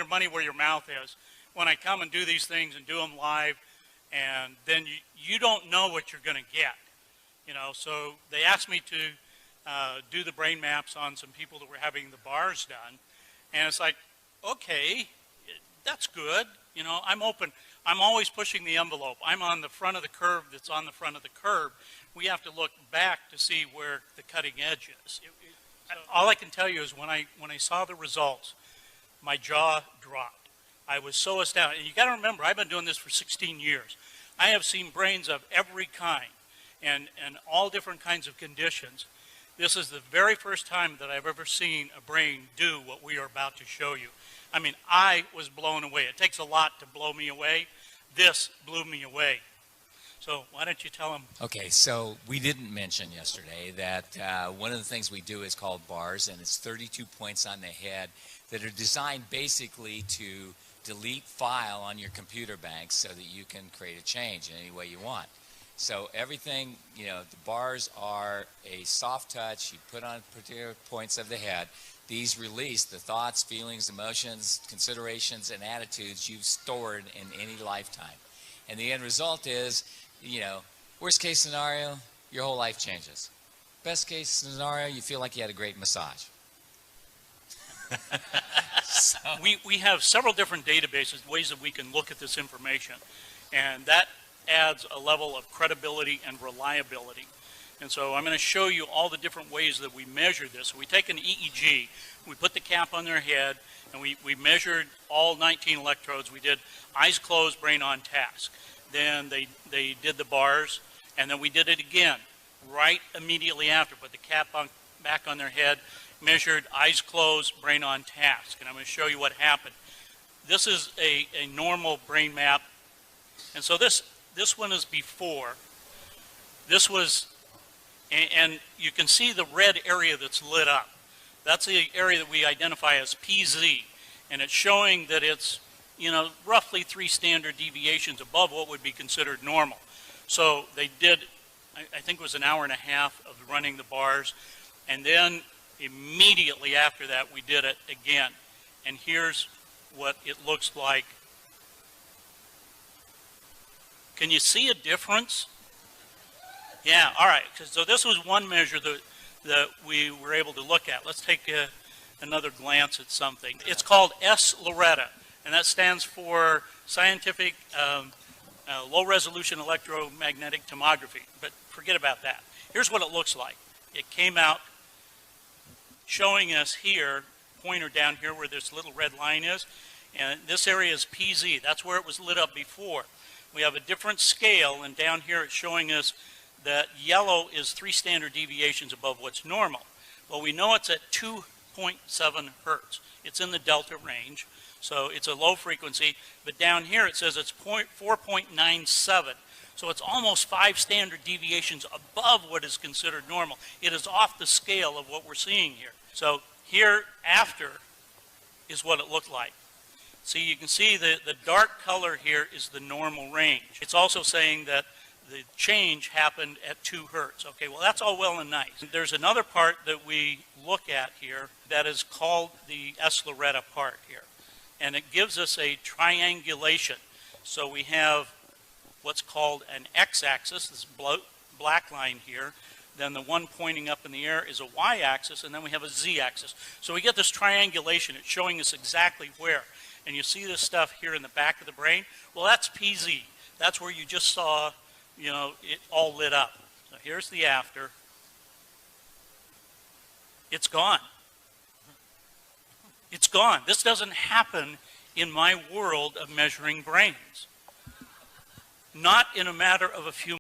money where your mouth is when I come and do these things and do them live, and then you don't know what you're going to get. You know, so they asked me to do the brain maps on some people that were having the bars done, and it's like, okay, that's good. You know, I'm open. I'm always pushing the envelope. I'm on the front of the curve that's on the front of the curve. We have to look back to see where the cutting edge is. All I can tell you is when I saw the results, my jaw dropped. I was so astounded. And you got to remember, I've been doing this for 16 years. I have seen brains of every kind and all different kinds of conditions. This is the very first time that I've ever seen a brain do what we are about to show you. I mean, I was blown away. It takes a lot to blow me away. This blew me away. So why don't you tell them? Okay, so we didn't mention yesterday that one of the things we do is called bars, and it's 32 points on the head that are designed basically to delete file on your computer bank so that you can create a change in any way you want. So everything, you know, the bars are a soft touch you put on particular points of the head. These release the thoughts, feelings, emotions, considerations, and attitudes you've stored in any lifetime. And the end result is, you know, worst case scenario, your whole life changes. Best case scenario, you feel like you had a great massage. So. We have several different databases, ways that we can look at this information, and that adds a level of credibility and reliability. And so I'm going to show you all the different ways that we measure this. So we take an EEG, we put the cap on their head, and we measured all 19 electrodes. We did eyes closed, brain on task. Then they did the bars, and then we did it again right immediately after. Put the cap back on their head, measured eyes closed, brain on task. And I'm going to show you what happened. This is a normal brain map. And so this one is before. This was, and you can see the red area that's lit up. That's the area that we identify as PZ. And it's showing that it's, you know, roughly 3 standard deviations above what would be considered normal. So they did, I think it was an hour and a half of running the bars. And then immediately after that, we did it again. And here's what it looks like. Can you see a difference? Yeah, all right. So this was one measure that we were able to look at. Let's take another glance at something. It's called S-Loretta, and that stands for Scientific Low-Resolution Electromagnetic Tomography. But forget about that. Here's what it looks like. It came out showing us here, pointer down here where this little red line is, and this area is PZ. That's where it was lit up before. We have a different scale, and down here it's showing us that yellow is 3 standard deviations above what's normal. Well, we know it's at 2.7 hertz. It's in the delta range, so it's a low frequency, but down here it says it's 4.97. So it's almost 5 standard deviations above what is considered normal. It is off the scale of what we're seeing here. So here after is what it looked like. See, you can see the dark color here is the normal range. It's also saying that the change happened at 2 hertz. Okay, well, that's all well and nice. There's another part that we look at here that is called the S-Loretta part here. And it gives us a triangulation. So we have what's called an x-axis, this black line here. Then the one pointing up in the air is a y-axis, and then we have a z-axis. So we get this triangulation. It's showing us exactly where. And you see this stuff here in the back of the brain. Well, that's PZ. That's where you just saw, you know, it all lit up. So here's the after. It's gone. It's gone. This doesn't happen in my world of measuring brains. Not in a matter of a few